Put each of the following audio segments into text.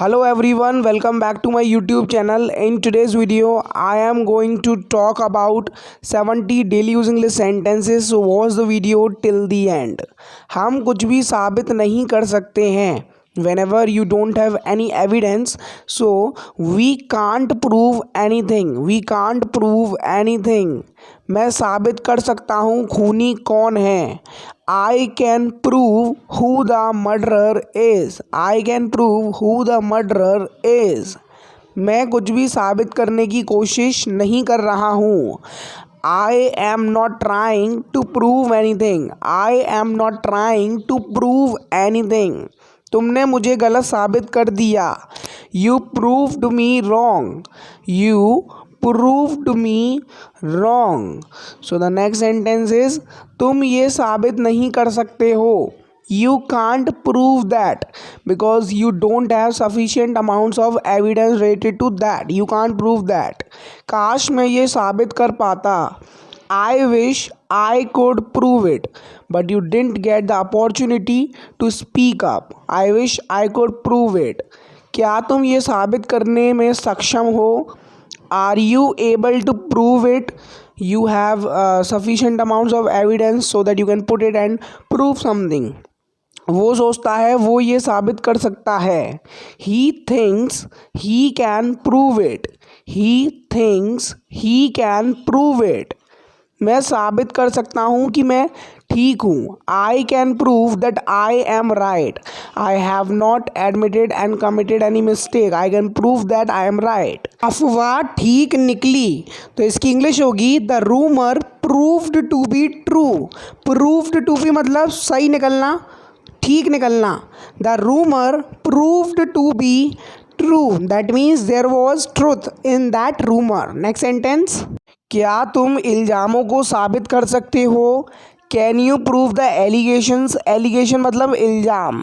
Hello everyone, welcome back to my YouTube channel. In today's video, I am going to talk about 70 daily use English sentences. So watch the video till the end. हम कुछ भी साबित नहीं कर सकते हैं whenever you don't have any evidence, so we can't prove anything. मैं साबित कर सकता हूँ खूनी कौन है. I can prove who the murderer is. मैं कुछ भी साबित करने की कोशिश नहीं कर रहा हूँ. I am not trying to prove anything. तुमने मुझे गलत साबित कर दिया. You proved me wrong. So the next sentence is तुम ये साबित नहीं कर सकते हो. You can't prove that because you don't have sufficient amounts of evidence related to that. You can't prove that. काश मैं ये साबित कर पाता. I wish I could prove it, but you didn't get the opportunity to speak up. I wish I could prove it. क्या तुम ये साबित करने में सक्षम हो? Are you able to prove it? You have sufficient amounts of evidence so that you can put it and prove something. वो सोचता है वो ये साबित कर सकता है. He thinks he can prove it. मैं साबित कर सकता हूँ कि मैं ठीक हूँ. I can prove that I am right. I have not admitted and committed any mistake. I can prove that I am right. अफवाह ठीक निकली तो इसकी इंग्लिश होगी The rumor proved to be true. Proved to be मतलब सही निकलना, ठीक निकलना. The rumor proved to be true. That means there was truth in that rumor. Next sentence. क्या तुम इल्ज़ामों को साबित कर सकते हो? Can you prove the allegations. Allegation मतलब इल्ज़ाम.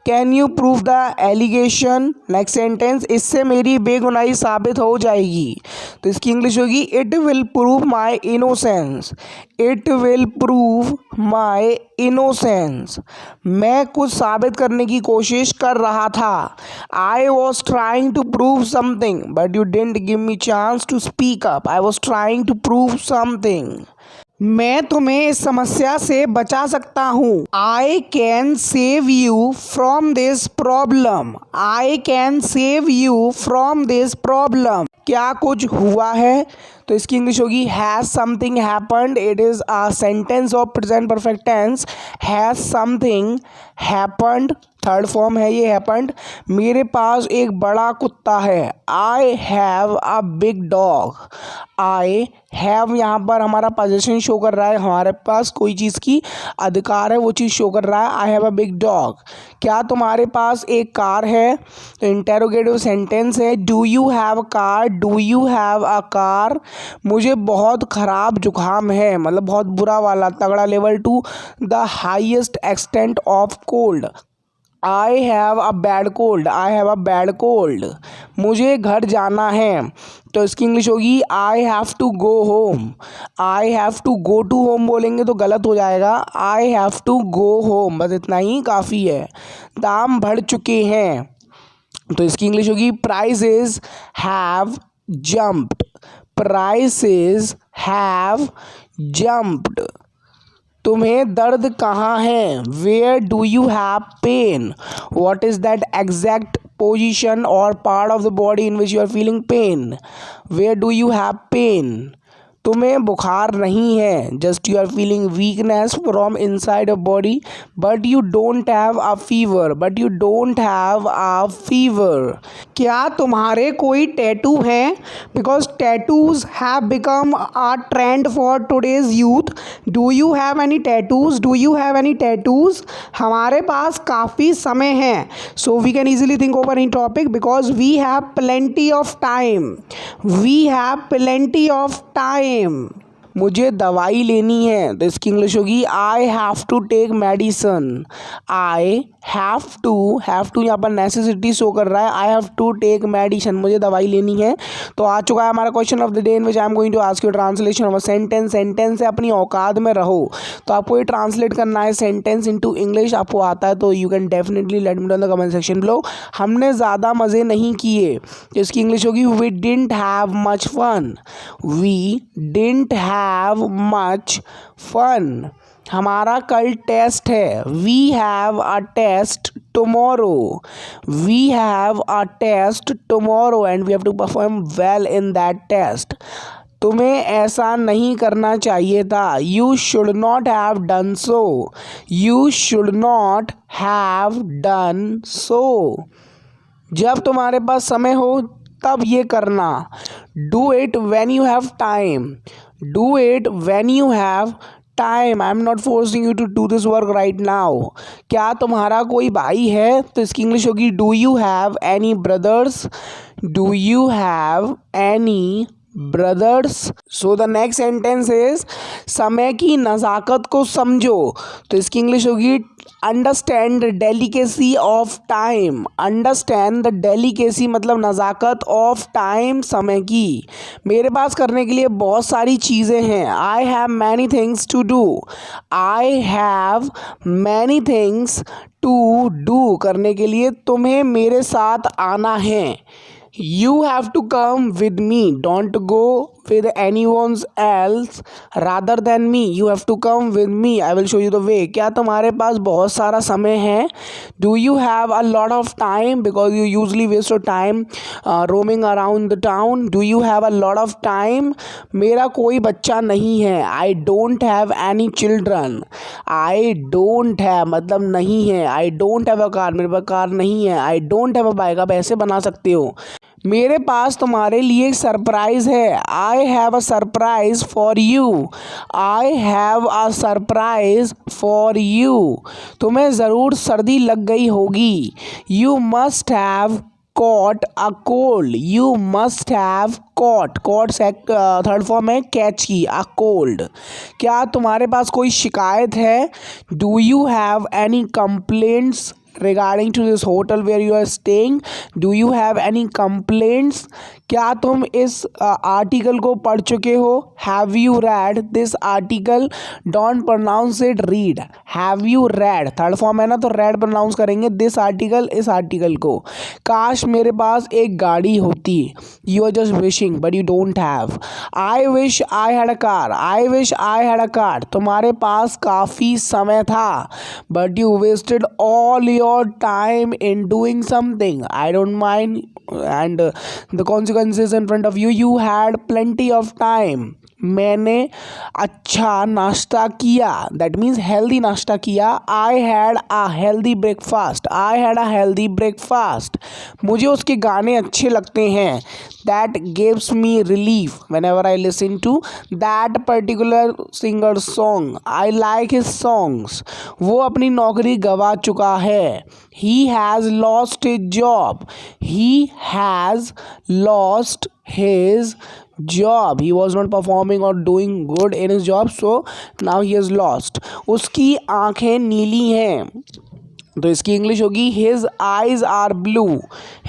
Can you prove the allegation. Next sentence. इससे मेरी बेगुनाही साबित हो जाएगी तो इसकी इंग्लिश होगी it will prove my innocence. मैं कुछ साबित करने की कोशिश कर रहा था. I was trying to prove something but you didn't give me chance to speak up. I was trying to prove something. मैं तुम्हें इस समस्या से बचा सकता हूँ. I can save you from this problem. क्या कुछ हुआ है तो इसकी इंग्लिश होगी has something happened. It is a sentence of present perfect tense. Has something happened third form है ये हैपन्ड. मेरे पास एक बड़ा कुत्ता है. I have a big dog. I have यहाँ पर हमारा पोजीशन शो कर रहा है. हमारे पास कोई चीज़ की अधिकार है वो चीज़ शो कर रहा है. I have a big dog. क्या तुम्हारे पास एक कार है तो इंटेरोगेटिव सेंटेंस है. Do you have a car. मुझे बहुत ख़राब जुकाम है मतलब बहुत बुरा वाला तगड़ा level to the highest extent of cold. I have a bad cold. मुझे घर जाना है तो इसकी इंग्लिश होगी I have to go home. I have to go to home बोलेंगे तो गलत हो जाएगा. I have to go home बस इतना ही काफ़ी है. दाम बढ़ चुके हैं तो इसकी इंग्लिश होगी प्राइसेस हैव जंप्ड. तुम्हें दर्द कहाँ है. Where do you have pain. What is that exact position और part of the body in which you are feeling pain. Where do you have pain. तुम्हें बुखार नहीं है. Just you are feeling weakness from inside of body but you don't have a fever. क्या तुम्हारे कोई tattoo हैं. Because tattoos have become a trend for today's youth. Do you have any tattoos. हमारे पास काफ़ी समय है. So we can easily think over any topic because we have plenty of time. मुझे दवाई लेनी है, तो इसकी इंग्लिश होगी I have to take medicine. I have to यहाँ पर नेसेसिटी शो कर रहा है, I have to take medicine, मुझे दवाई लेनी है। तो आ चुका है हमारा question of the day in which I am going to ask you translation of a sentence. Sentence है अपनी औकात में रहो, तो आपको ये ट्रांसलेट करना है सेंटेंस इनटू इंग्लिश। आपको आता है तो you can definitely let me know in the comment section below. हमने ज़्यादा मज़े नहीं किए, तो इसकी इंग्लिश होगी we didn't have much fun. We didn't have much fun. हमारा कल टेस्ट है, we have a test tomorrow. We have a test tomorrow and we have to perform well in that test. तुम्हें ऐसा नहीं करना चाहिए था, you should not have done so. You should not have done so. जब तुम्हारे पास समय हो तब ये करना, do it when you have time. Do it when you have time. I am not forcing you to do this work right now. क्या तुम्हारा कोई भाई है, तो इसकी इंग्लिश होगी do you have any brothers. Do you have any brothers. So the next sentence is समय की नज़ाकत को समझो, तो इसकी इंग्लिश होगी understand the delicacy of time. Understand the delicacy मतलब नज़ाकत ऑफ टाइम, समय की। मेरे पास करने के लिए बहुत सारी चीज़ें हैं, I have many things to do. I have many things to do करने के लिए तुम्हें मेरे साथ आना है। You have to come with me. Don't go with anyone else rather than me. You have to come with me. I will show you the way. क्या तुम्हारे पास बहुत सारा समय है? Do you have a lot of time? Because you usually waste your time roaming around the town. Do you have a lot of time? मेरा कोई बच्चा नहीं है, I don't have any children. I don't have मतलब नहीं है, I don't have a car मेरे पास car नहीं है, I don't have a bike आप ऐसे बना सकते हो। मेरे पास तुम्हारे लिए एक सरप्राइज़ है, I have a surprise for you. I have a surprise for you. तुम्हें ज़रूर सर्दी लग गई होगी, you must have caught a cold. You must have caught, caught से थर्ड फॉर्म है कैच की, अ कोल्ड। क्या तुम्हारे पास कोई शिकायत है, do you have any complaints regarding to this hotel where you are staying? Do you have any complaints? क्या तुम इस आर्टिकल को पढ़ चुके हो, have you read this article? Don't pronounce it read, have you read third form है ना, तो read pronounce करेंगे this article, इस आर्टिकल को। काश मेरे पास एक गाड़ी होती, you are just wishing but you don't have। I wish I had a car, I wish I had a car तुम्हारे पास काफ़ी समय था, but you wasted all your time in doing something, I don't mind and the consequences in front of you, you had plenty of time। मैंने अच्छा नाश्ता किया, that means healthy नाश्ता किया, I had a healthy breakfast. I had a healthy breakfast. मुझे उसके गाने अच्छे लगते हैं, that gives me relief whenever I listen to that particular singer song. I like his songs. वो अपनी नौकरी गंवा चुका है, he has lost his job. He has lost his job, he was not performing or doing good in his job, so now he has lost। उसकी आंखें नीली हैं, तो इसकी इंग्लिश होगी his eyes are blue।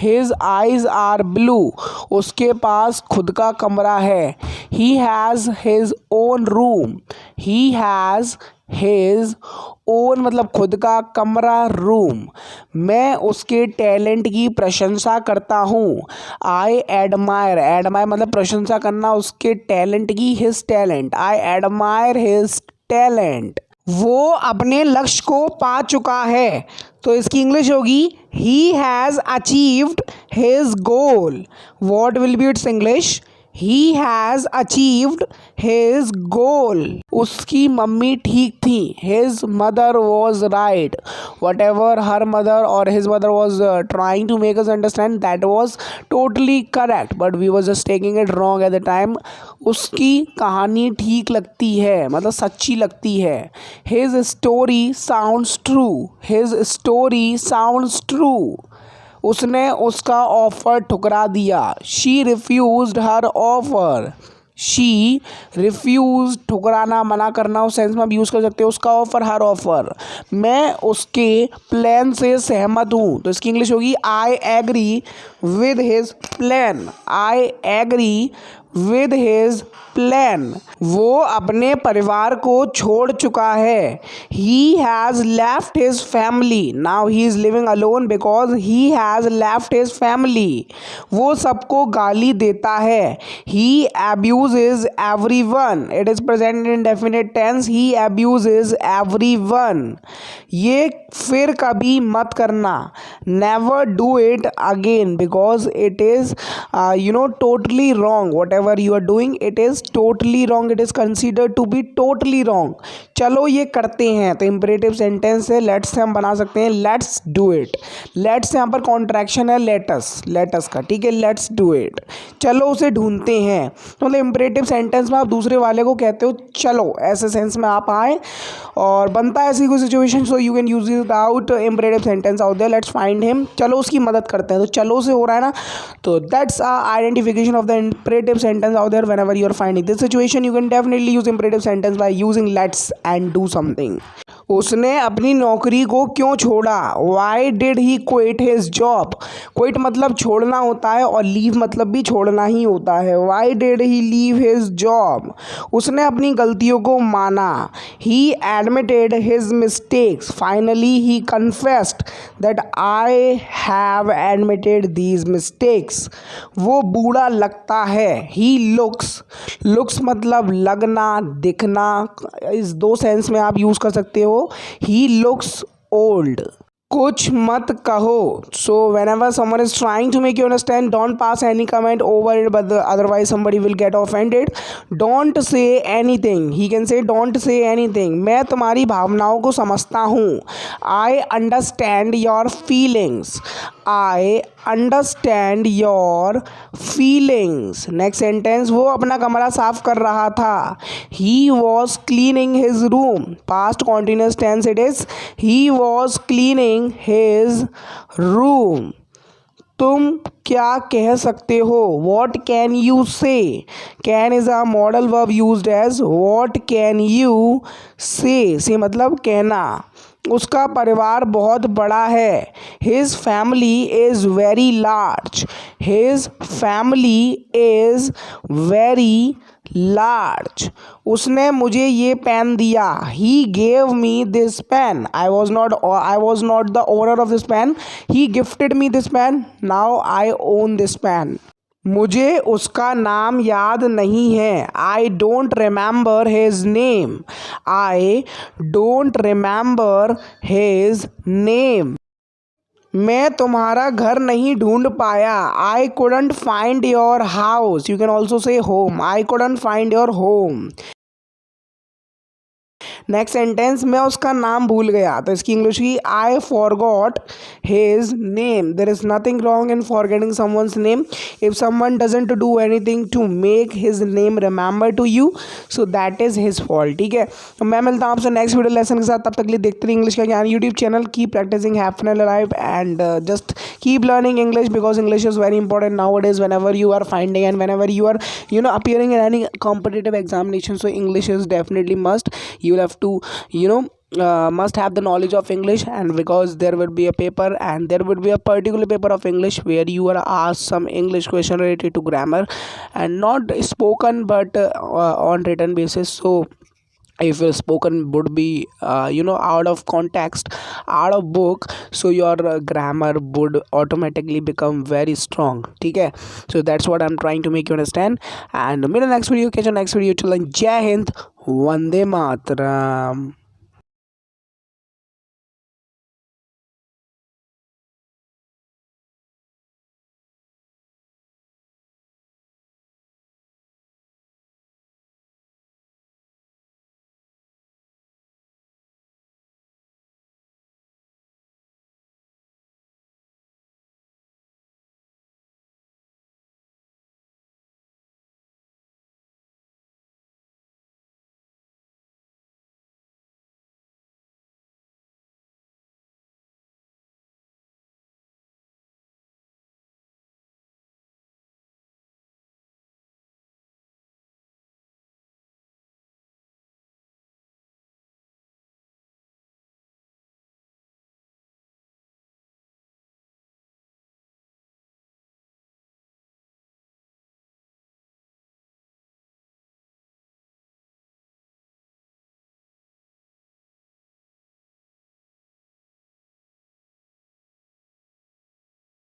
his eyes are blue। उसके पास खुद का कमरा है, he has his own room। he has his own मतलब खुद का कमरा, रूम। मैं उसके टैलेंट की प्रशंसा करता हूँ, आई एडमायर। एडमायर मतलब प्रशंसा करना उसके टैलेंट की, his talent, I admire his talent. वो अपने लक्ष्य को पा चुका है, तो इसकी इंग्लिश होगी he has achieved his goal. What will be its English? He has achieved his goal. उसकी मम्मी ठीक थी, his mother was right. Whatever her mother और his mother was trying to make us understand that was totally correct but we was just taking it wrong at the time. उसकी कहानी ठीक लगती है मतलब सच्ची लगती है। His story sounds true. His story sounds true. उसने उसका ऑफर ठुकरा दिया, she refused her offer. She refuse, ठुकराना, मना करना, उस सेंस में आप यूज़ कर सकते हो। उसका ऑफर, हर ऑफर, मैं उसके प्लान से सहमत हूँ, तो इसकी इंग्लिश होगी I agree with his plan. I agree with his plan. वो अपने परिवार को छोड़ चुका है। He has left his family, now he is living alone because he has left his family. वो सबको गाली देता है। He abuses every one, it is present in definite tense, he abuses every one. ये फिर कभी मत करना, never do it again because it is totally wrong, what ever you are doing it is totally wrong, it is considered to be totally wrong. चलो ये करते हैं, तो इम्परेटिव सेंटेंस है लेट्स से हम बना सकते हैं लेट्स डू इट। लेट्स यहाँ पर कॉन्ट्रैक्शन है लेटस का, ठीक है, लेट्स डू इट, चलो उसे ढूंढते हैं। तो मतलब इम्परेटिव सेंटेंस में आप दूसरे वाले को कहते हो चलो, ऐसे सेंस में आप आए और बनता है ऐसी कोई situation, so you can use it out imperative sentence out there, let's find him, चलो उसकी मदद करते हैं। तो चलो से हो रहा है ना, तो that's identification of the imperative sentence out there. Whenever you are finding this situation you can definitely use imperative sentence by using let's and do something. उसने अपनी नौकरी को क्यों छोड़ा? Why did he quit his job? Quit मतलब छोड़ना होता है और लीव मतलब भी छोड़ना ही होता है। Y did he leave his job? उसने अपनी गलतियों को माना। ही admitted his mistakes, finally he confessed that I have admitted these mistakes. वो बूढ़ा लगता है। ही लुक्स मतलब लगना, दिखना, इस दो सेंस में आप यूज़ कर सकते हो। He looks old. कुछ मत कहो, सो whenever someone is trying to make you understand, don't pass any comment over it, but otherwise somebody will get offended. Don't say anything, he can say don't say anything. मैं तुम्हारी भावनाओं को समझता हूँ। I understand your feelings. I understand your feelings. Next sentence, वो अपना कमरा साफ कर रहा था। He was cleaning his room. Past continuous tense it is. He was cleaning his room. तुम क्या कह सकते हो? What can you say? Can is a modal verb used as what can you say? Say मतलब कहना। उसका परिवार बहुत बड़ा है। His family is very large. His family is very large. उसने मुझे ये पेन दिया। He gave me this pen. I was not the owner of this pen. He gifted me this pen. Now I own this pen. मुझे उसका नाम याद नहीं है। I don't remember his name. I don't remember his name. मैं तुम्हारा घर नहीं ढूंढ पाया। I couldn't find your house. You can also say home. I couldn't find your home. Next sentence, मैं उसका नाम भूल गया, तो इसकी इंग्लिश की I forgot his name. There is nothing wrong in forgetting someone's name if someone doesn't do anything to make his name remember to you, so that is his fault. ठीक है, तो मैं मिलता हूँ आपसे नेक्स्ट वीडियो लेसन के साथ। तब तक के लिए देखते रहिए इंग्लिश का ज्ञान YouTube channel. Keep practicing, have fun life and just keep learning English because English is very important nowadays whenever you are finding and whenever you are appearing in any competitive examination. So English is definitely must. You will have to must have the knowledge of English, and because there will be a paper and there would be a particular paper of English where you are asked some English question related to grammar and not spoken but on written basis. So if your spoken would be out of context, out of book, so your grammar would automatically become very strong. ठीक है, so that's what I'm trying to make you understand. And मेरा next video catch you next video. till then, जय हिंद, वंदे मातरम।